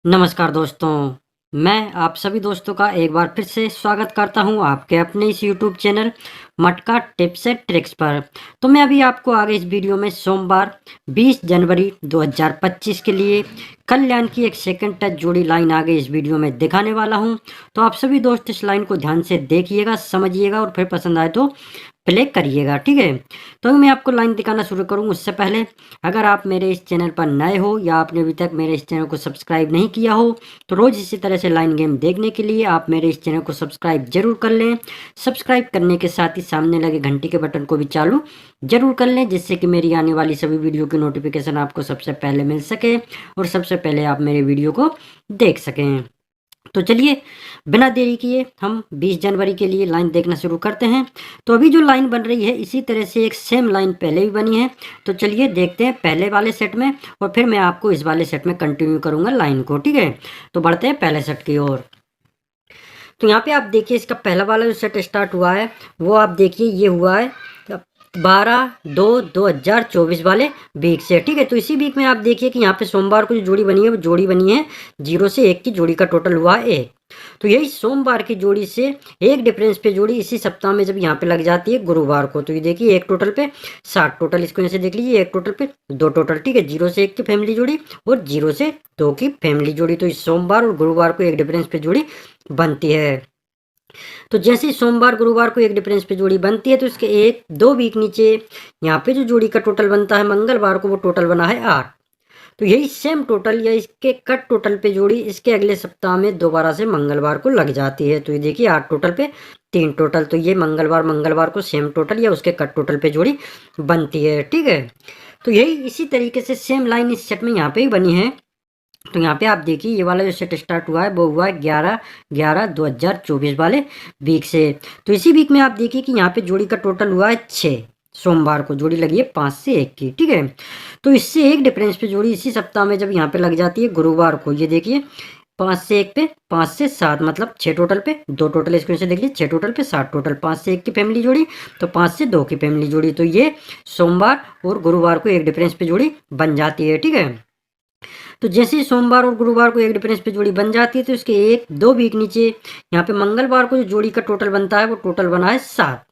नमस्कार दोस्तों, मैं आप सभी दोस्तों का एक बार फिर से स्वागत करता हूं आपके अपने इस यूट्यूब चैनल मटका टिप्स एंड ट्रिक्स पर। तो मैं अभी आपको आगे इस वीडियो में सोमवार 20 जनवरी 2025 के लिए कल्याण की एक सेकंड टच जोड़ी लाइन आगे इस वीडियो में दिखाने वाला हूं। तो आप सभी दोस्त इस लाइन को ध्यान से देखिएगा, समझिएगा और फिर पसंद आए तो प्ले करिएगा, ठीक है। तो मैं आपको लाइन दिखाना शुरू करूँ उससे पहले अगर आप मेरे इस चैनल पर नए हो या आपने अभी तक मेरे इस चैनल को सब्सक्राइब नहीं किया हो तो रोज़ इसी तरह से लाइन गेम देखने के लिए आप मेरे इस चैनल को सब्सक्राइब जरूर कर लें। सब्सक्राइब करने के साथ ही सामने लगे घंटी के बटन को भी चालू जरूर कर लें, जिससे कि मेरी आने वाली सभी वीडियो की नोटिफिकेशन आपको सबसे पहले मिल सके और सबसे पहले आप मेरे वीडियो को देख सकें। तो चलिए बिना देरी किए हम 20 जनवरी के लिए लाइन देखना शुरू करते हैं। तो अभी जो लाइन बन रही है इसी तरह से एक सेम लाइन पहले भी बनी है। तो चलिए देखते हैं पहले वाले सेट में और फिर मैं आपको इस वाले सेट में कंटिन्यू करूंगा लाइन को, ठीक है। तो बढ़ते हैं पहले सेट की ओर। तो यहाँ पे आप देखिए इसका पहला वाला जो सेट स्टार्ट हुआ है वो आप देखिए ये हुआ है 12/2/2024 वाले वीक से, ठीक है। तो इसी वीक में आप देखिए कि यहाँ पे सोमवार को जो जोड़ी बनी है वो जोड़ी बनी है 0 से 1 की जोड़ी का टोटल हुआ है 1। तो यही सोमवार की जोड़ी से एक डिफरेंस पे जोड़ी इसी सप्ताह में जब यहाँ पे लग जाती है गुरुवार को, तो ये देखिए एक टोटल पे 60 टोटल, इसको ऐसे देख लीजिए एक टोटल पे 2 टोटल, ठीक है। 0 से 1 की फैमिली जोड़ी और 0 से 2 की फैमिली जोड़ी। तो इस सोमवार और गुरुवार को एक डिफरेंस पे जोड़ी बनती है। तो जैसे ही सोमवार गुरुवार को एक डिफरेंस पे जोड़ी बनती है तो इसके 1-2 वीक नीचे यहाँ पे जो जोड़ी का टोटल बनता है मंगलवार को वो टोटल बना है 8। तो यही सेम टोटल या इसके कट टोटल पे जोड़ी इसके अगले सप्ताह में दोबारा से मंगलवार को लग जाती है। तो ये देखिए 8 टोटल पे 3 टोटल, तो ये मंगलवार को सेम टोटल या उसके कट टोटल पे जोड़ी बनती है, ठीक है। तो यही इसी तरीके से सेम लाइन इस सेट में यहाँ पे ही बनी है। तो यहाँ पे आप देखिए ये वाला जो सेट स्टार्ट हुआ है वो हुआ है 11/11/2024 वाले वीक से। तो इसी वीक में आप देखिए कि यहाँ पे जोड़ी का टोटल हुआ है 6। सोमवार को जोड़ी लगी है 5 से 1 की, ठीक है। तो इससे एक डिफरेंस पे जोड़ी इसी सप्ताह में जब यहाँ पे लग जाती है गुरुवार को, ये देखिए 5 से 1 पे 5 से 7 मतलब 6 टोटल पे 2 टोटल, इसको ऐसे देख लीजिए 6 टोटल पे 7 टोटल, 5 से 1 की फैमिली जोड़ी तो 5 से 2 की फैमिली जोड़ी। तो ये सोमवार और गुरुवार को एक डिफरेंस पे जोड़ी बन जाती है, ठीक है। तो जैसे ही सोमवार और गुरुवार को एक डिफरेंस पे जोड़ी बन जाती है तो इसके 1-2 वीक नीचे यहाँ पे मंगलवार को जो जोड़ी का टोटल बनता है वो टोटल बना है 7।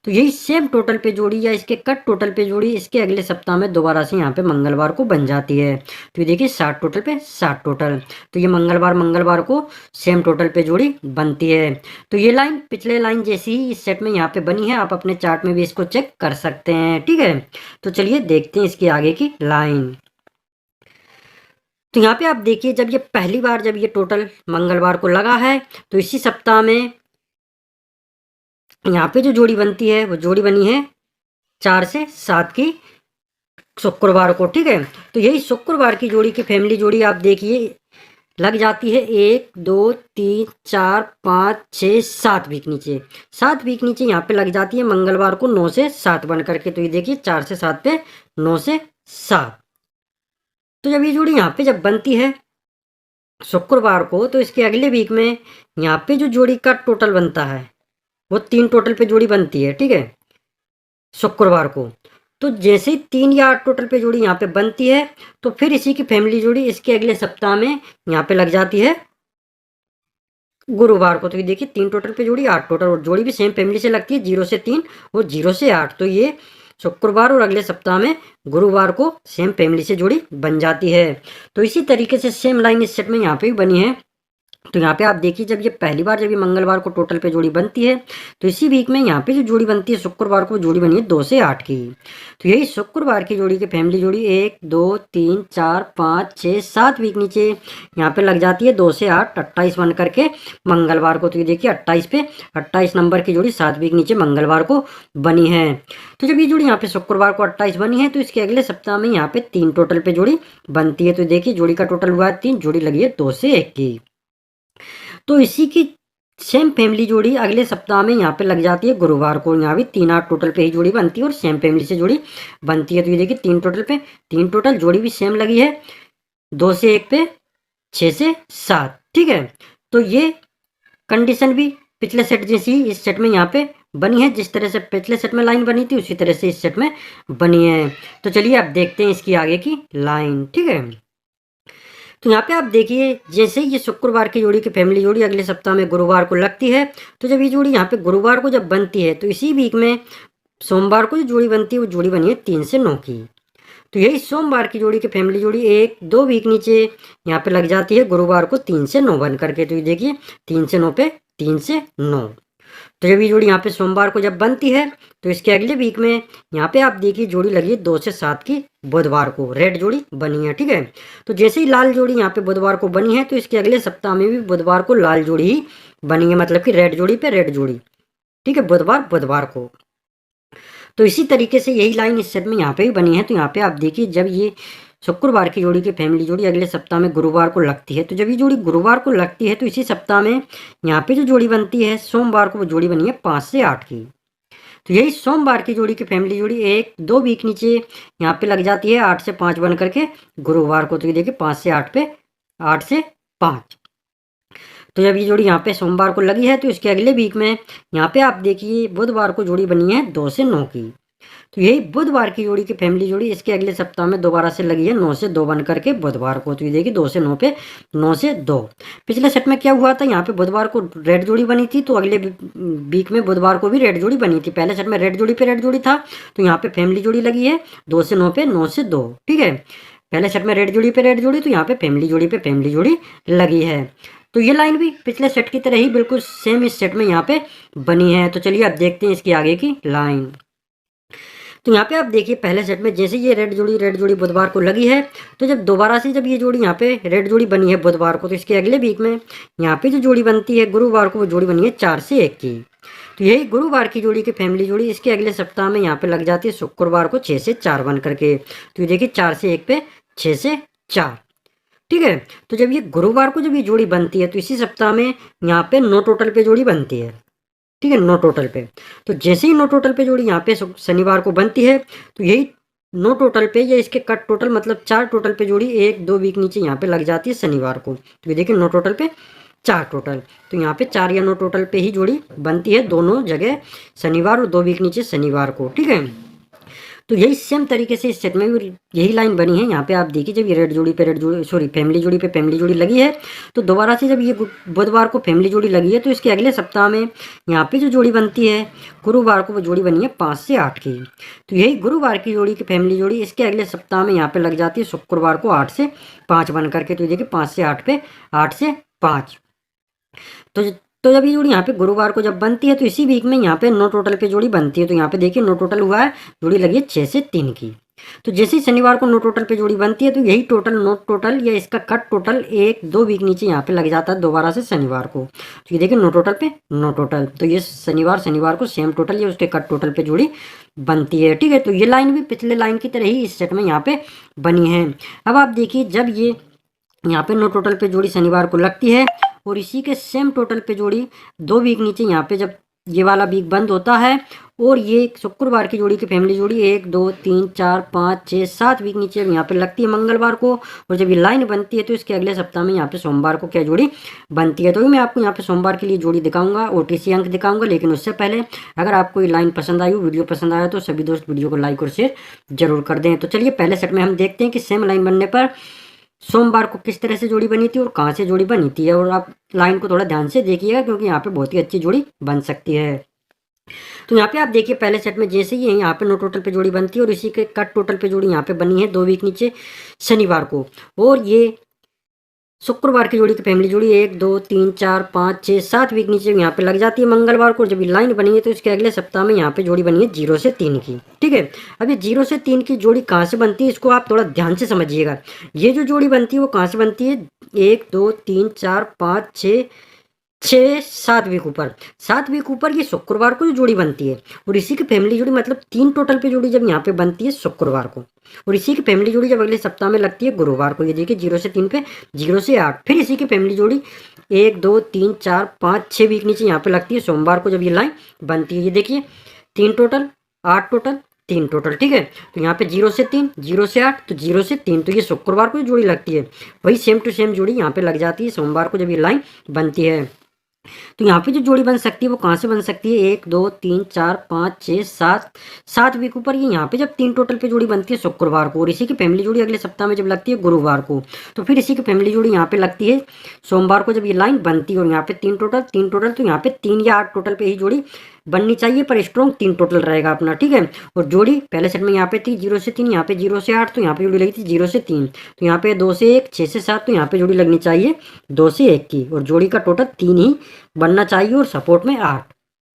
तो यही सेम टोटल पे जोड़ी या इसके कट टोटल पे जोड़ी इसके अगले सप्ताह में दोबारा से यहाँ पे मंगलवार को बन जाती है। तो ये देखिए 60 टोटल पे 60 टोटल, तो ये मंगलवार को सेम टोटल पे जोड़ी बनती है। तो ये लाइन पिछले लाइन जैसी ही इस सेट में यहाँ पे बनी है, आप अपने चार्ट में भी इसको चेक कर सकते हैं, ठीक है। तो चलिए देखते हैं इसकी आगे की लाइन। तो यहाँ पे आप देखिए जब ये पहली बार जब ये टोटल मंगलवार को लगा है तो इसी सप्ताह में यहाँ पे जो जोड़ी बनती है वो जोड़ी बनी है 4 से 7 की शुक्रवार को, ठीक है। तो यही शुक्रवार की जोड़ी की फैमिली जोड़ी आप देखिए लग जाती है 1 2 3 4 5 6 7 वीक नीचे, 7 वीक नीचे यहाँ पे लग जाती है मंगलवार को 9 से 7 बन करके। तो ये देखिए 4 से 7 पे 9 से 7। तो जब ये जोड़ी यहाँ पे जब बनती है शुक्रवार को तो इसके अगले वीक में यहाँ पे जो जोड़ी का टोटल बनता है वो 3 टोटल पे जोड़ी बनती है, ठीक है, शुक्रवार को। तो जैसे ही 3 या 8 टोटल पे जोड़ी यहाँ पे बनती है तो फिर इसी की फैमिली जोड़ी इसके अगले सप्ताह में यहाँ पे लग जाती है गुरुवार को। तो ये देखिए 3 टोटल पे जोड़ी 8 टोटल और जोड़ी भी सेम फैमिली से लगती है 0 से 3 और 0 से 8। तो ये शुक्रवार और अगले सप्ताह में गुरुवार को सेम फैमिली से जोड़ी बन जाती है। तो इसी तरीके से सेम लाइन इस सेट में यहाँ पे भी बनी है। तो यहाँ पे आप देखिए जब ये पहली बार जब ये मंगलवार को टोटल पे जोड़ी बनती है तो इसी वीक में यहाँ पे जो जोड़ी बनती है शुक्रवार को जोड़ी बनी है 2 से 8 की। तो यही शुक्रवार की जोड़ी की फैमिली जोड़ी 1 2 3 4 5 6 7 वीक नीचे यहाँ पे लग जाती है 2 से 8 28 बन करके मंगलवार को। तो ये देखिए 28 पे 28 नंबर की जोड़ी 7 वीक नीचे मंगलवार को बनी है। तो जब ये जोड़ी यहाँ पे शुक्रवार को 28 बनी है तो इसके अगले सप्ताह में यहाँ पे 3 टोटल पे जोड़ी बनती है। तो देखिए जोड़ी का टोटल हुआ है 3, जोड़ी लगी है 2 से 1 की। तो इसी की सेम फैमिली जोड़ी अगले सप्ताह में यहाँ पे लग जाती है गुरुवार को, यहाँ भी 3-8 टोटल पे ही जोड़ी बनती है और सेम फैमिली से जोड़ी बनती है। तो ये देखिए 3 टोटल पे 3 टोटल जोड़ी भी सेम लगी है 2 से 1 पे 6 से 7, ठीक है। तो ये कंडीशन भी पिछले सेट जैसी इस सेट में यहाँ पे बनी है, जिस तरह से पिछले सेट में लाइन बनी थी उसी तरह से इस सेट में बनी है। तो चलिए अब देखते हैं इसकी आगे की लाइन, ठीक है। तो यहाँ पे आप देखिए जैसे ही ये शुक्रवार की जोड़ी की फैमिली जोड़ी अगले सप्ताह में गुरुवार को लगती है, तो जब ये जोड़ी यहाँ पे गुरुवार को जब बनती है तो इसी वीक में सोमवार को जो जोड़ी बनती है वो जोड़ी बनी है 3 से 9 की। तो यही सोमवार की जोड़ी की फैमिली जोड़ी 1-2 वीक नीचे यहाँ पे लग जाती है गुरुवार को 3 से 9 बन करके। तो ये देखिए 3 से 9 पे 3 से 9। तो जब ये जोड़ी यहाँ पे सोमवार को जब बनती है तो इसके अगले वीक में यहाँ पे आप देखिए जोड़ी लगी है 2 से 7 की बुधवार को, रेड जोड़ी बनी है, ठीक है। तो जैसे ही लाल जोड़ी यहाँ पे बुधवार को बनी है तो इसके अगले सप्ताह में भी बुधवार को लाल जोड़ी ही बनी है, मतलब कि रेड जोड़ी पे रेड जोड़ी, ठीक है, बुधवार को। तो इसी तरीके से यही लाइन इस सेट में यहाँ पे भी बनी है। तो यहाँ पे आप देखिए जब ये शुक्रवार की जोड़ी की फैमिली जोड़ी अगले सप्ताह में गुरुवार को लगती है, तो जब ये जोड़ी गुरुवार को लगती है तो इसी सप्ताह में यहाँ पे जो जोड़ी बनती है सोमवार को वो जोड़ी बनी है 5 से 8 की। तो यही सोमवार की जोड़ी की फैमिली जोड़ी 1-2 वीक नीचे यहाँ पे लग जाती है 8 से 5 बन करके गुरुवार को। तो ये देखिए 5 से 8 पे 8 से 5। तो जब ये जोड़ी यहाँ पे सोमवार को लगी है तो इसके अगले वीक में यहाँ पे आप देखिए बुधवार को जोड़ी बनी है 2 से 9 की। तो यही बुधवार की जोड़ी की फैमिली जोड़ी इसके अगले सप्ताह में दोबारा से लगी है 9 से 2 बन करके बुधवार को। तो ये देखिए 2 से 9 पे 9 से 2। पिछले सेट में क्या हुआ था, यहाँ पे बुधवार को रेड जोड़ी बनी थी तो अगले वीक में बुधवार को भी रेड जोड़ी बनी थी। पहले सेट में रेड जोड़ी पे रेड जोड़ी था तो यहाँ पे फैमिली जोड़ी लगी है 2 से 9 पे 9 से 2, ठीक है। पहले सेट में रेड जोड़ी पे रेड जोड़ी तो यहाँ पे फैमिली जोड़ी पे फैमिली जोड़ी लगी है। तो ये लाइन भी पिछले सेट की तरह ही बिल्कुल सेम इस सेट में यहाँ पे बनी है। तो चलिए अब देखते हैं इसकी आगे की लाइन। तो यहाँ पे आप देखिए पहले सेट में जैसे ये रेड जोड़ी बुधवार को लगी है तो जब दोबारा से जब ये जोड़ी यहाँ पे रेड जोड़ी बनी है बुधवार को तो इसके अगले वीक में यहाँ पे जो जोड़ी बनती है गुरुवार को वो जोड़ी बनी है 4 से 1 की। तो यही गुरुवार की जोड़ी की फैमिली जोड़ी इसके अगले सप्ताह में यहाँ पे लग जाती है शुक्रवार को 6 से 4 बन करके। तो ये देखिए 4 से 1 पे 6 से 4, ठीक है। तो जब ये गुरुवार को जब ये जोड़ी बनती है तो इसी सप्ताह में यहाँ पे 9 टोटल पे जोड़ी बनती है, ठीक है, 9 टोटल पे। तो जैसे ही 9 टोटल पे जोड़ी यहाँ पे शनिवार को बनती है तो यही 9 टोटल पे या इसके कट टोटल मतलब 4 टोटल पे जोड़ी 1-2 वीक नीचे यहाँ पे लग जाती है शनिवार को। तो ये देखिए 9 टोटल पे 4 टोटल, तो यहाँ पे 4 या 9 टोटल पे ही जोड़ी बनती है दोनों जगह शनिवार और 2 वीक नीचे शनिवार को, ठीक है। तो यही सेम तरीके से इस सेट में भी यही लाइन बनी है। यहाँ पे आप देखिए जब ये रेड जोड़ी पे रेड जोड़ी सॉरी फैमिली जोड़ी पे फैमिली जोड़ी लगी है तो दोबारा से जब ये बुधवार को फैमिली जोड़ी लगी है तो इसके अगले सप्ताह में यहाँ पे जो जोड़ी बनती है गुरुवार को वो जोड़ी बनी है 5 से 8 की। तो यही गुरुवार की जोड़ी की फैमिली जोड़ी इसके अगले सप्ताह में यहाँ पे लग जाती है शुक्रवार को 8 से 5 बन करके। तो देखिए 5 से 8 पे 8 से 5। तो जब ये जोड़ी यहाँ पे गुरुवार को जब बनती है तो इसी वीक में यहाँ पे 9 टोटल पे जोड़ी बनती है। तो यहाँ पे देखिए 9 टोटल हुआ है, जोड़ी लगी है 6 से 3 की। तो जैसे ही शनिवार को 9 टोटल पे जोड़ी बनती है तो यही टोटल 9 टोटल या इसका कट टोटल 1-2 वीक नीचे यहाँ पे लग जाता है दोबारा से शनिवार को। तो ये देखिए 9 टोटल पे 9 टोटल, तो ये शनिवार को सेम टोटल या उसके कट टोटल पे जोड़ी बनती है, ठीक है। तो ये लाइन भी पिछले लाइन की तरह ही इस सेट में यहाँ पे बनी है। अब आप देखिए जब ये यहाँ पे 9 टोटल पे जोड़ी शनिवार को लगती है और इसी के सेम टोटल पे जोड़ी 2 वीक नीचे यहाँ पे जब ये वाला वीक बंद होता है और ये शुक्रवार की जोड़ी की फैमिली जोड़ी 1 2 3 4 5 6 7 वीक नीचे यहाँ पे लगती है मंगलवार को, और जब ये लाइन बनती है तो इसके अगले सप्ताह में यहाँ पे सोमवार को क्या जोड़ी बनती है। तो मैं आपको यहाँ पे सोमवार के लिए जोड़ी दिखाऊंगा, OTC अंक दिखाऊंगा, लेकिन उससे पहले अगर आपको ये लाइन पसंद आई हो, वीडियो पसंद आया तो सभी दोस्त वीडियो को लाइक और शेयर जरूर कर दें। तो चलिए पहले सेट में हम देखते हैं कि सेम लाइन बनने पर सोमवार को किस तरह से जोड़ी बनी थी और कहाँ से जोड़ी बनी थी। और आप लाइन को थोड़ा ध्यान से देखिएगा क्योंकि यहाँ पे बहुत ही अच्छी जोड़ी बन सकती है। तो यहाँ पे आप देखिए पहले सेट में जैसे ही यहाँ पे 9 टोटल पे जोड़ी बनती है और इसी के कट टोटल पे जोड़ी यहाँ पे बनी है 2 वीक नीचे शनिवार को, और ये शुक्रवार की जोड़ी की फैमिली जोड़ी 1 2 3 4 5 6 7 वीक नीचे यहाँ पे लग जाती है मंगलवार को। जब ये लाइन बनी है तो इसके अगले सप्ताह में यहाँ पे जोड़ी बनी है 0 से 3 की, ठीक है। अब ये 0 से 3 की जोड़ी कहाँ से बनती है इसको आप थोड़ा ध्यान से समझिएगा। ये जो जोड़ी बनती है वो कहाँ से बनती है, 1 2 3 4 5 6 7 वीक ऊपर, 7 वीक ऊपर ये शुक्रवार को जो जोड़ी बनती है, और इसी की फैमिली जोड़ी मतलब 3 टोटल पे जोड़ी जब यहाँ पे बनती है शुक्रवार को, और इसी की फैमिली जोड़ी जब अगले सप्ताह में लगती है गुरुवार को। ये देखिए 0 से 3 पे 0 से 8, फिर इसी की फैमिली जोड़ी 1 2 3 4 5 6 वीक नीचे यहाँ पे लगती है सोमवार को जब ये लाइन बनती है। ये देखिए 3 टोटल 8 टोटल 3 टोटल, ठीक है। तो यहाँ पे 0 से 3 0 से 8 तो 0 से 3, तो ये शुक्रवार को जोड़ी लगती है, वही सेम टू सेम जोड़ी यहाँ पे लग जाती है सोमवार को जब ये लाइन बनती है। तो यहाँ पे जो जोड़ी बन सकती है वो कहाँ से बन सकती है, 1 2 3 4 5 6 7 7 वीक ऊपर ये यहाँ पे जब 3 टोटल पे जोड़ी बनती है शुक्रवार को, और इसी की फैमिली जोड़ी अगले सप्ताह में जब लगती है गुरुवार को, तो फिर इसी की फैमिली जोड़ी यहाँ पे लगती है सोमवार को जब ये लाइन बनती है, और यहाँ पे 3 टोटल तो यहाँ पे 3 या 8 टोटल पे ही जोड़ी बननी चाहिए, पर स्ट्रॉन्ग 3 टोटल रहेगा अपना, ठीक है। और जोड़ी पहले सेट में यहाँ पे थी 0 से 3, यहाँ पे 0 से 8, तो यहाँ पे जोड़ी लगी थी 0 से 3, तो यहाँ पे 2 से 1 6 से 7, तो यहाँ पे जोड़ी लगनी चाहिए 2 से 1 की, और जोड़ी का टोटल 3 ही बनना चाहिए और सपोर्ट में 8,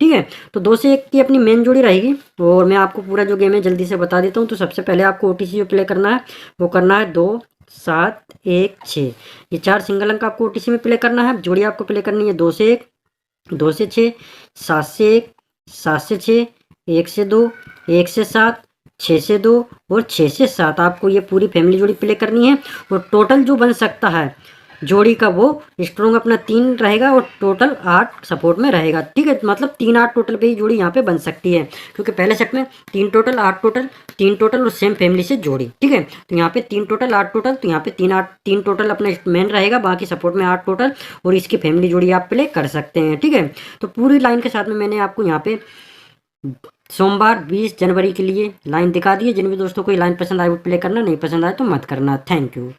ठीक है। तो 2 से 1 की अपनी मेन जोड़ी रहेगी, और मैं आपको पूरा जो गेम है जल्दी से बता देता हूँ। तो सबसे पहले आपको ओटीसी जो प्ले करना है वो करना है 2 7 1 6, ये 4 सिंगल अंक आपको ओटीसी में प्ले करना है। जोड़ी आपको प्ले करनी है 2 से 1, 2 से 6, 7 से 1, 7 से 6, 1 से 2, 1 से 7, 6 से 2 और 6 से 7, आपको ये पूरी फैमिली जोड़ी प्ले करनी है। और टोटल जो बन सकता है जोड़ी का वो स्ट्रॉन्ग अपना 3 रहेगा और टोटल 8 सपोर्ट में रहेगा, ठीक है। मतलब 3 8 टोटल पे ही जोड़ी यहाँ पे बन सकती है, क्योंकि पहले सेट में 3 टोटल 8 टोटल 3 टोटल और सेम फैमिली से जोड़ी, ठीक है। तो यहाँ पे 3 टोटल 8 टोटल, तो यहाँ पे 3 टोटल अपना मेन रहेगा, बाकी सपोर्ट में 8 टोटल, और इसकी फैमिली जोड़ी आप प्ले कर सकते हैं, ठीक है। तो पूरी लाइन के साथ में मैंने आपको यहाँ पे सोमवार 20 जनवरी के लिए लाइन दिखा दी है। जिन भी दोस्तों को ये लाइन पसंद आए वो प्ले करना, नहीं पसंद आए तो मत करना। Thank you.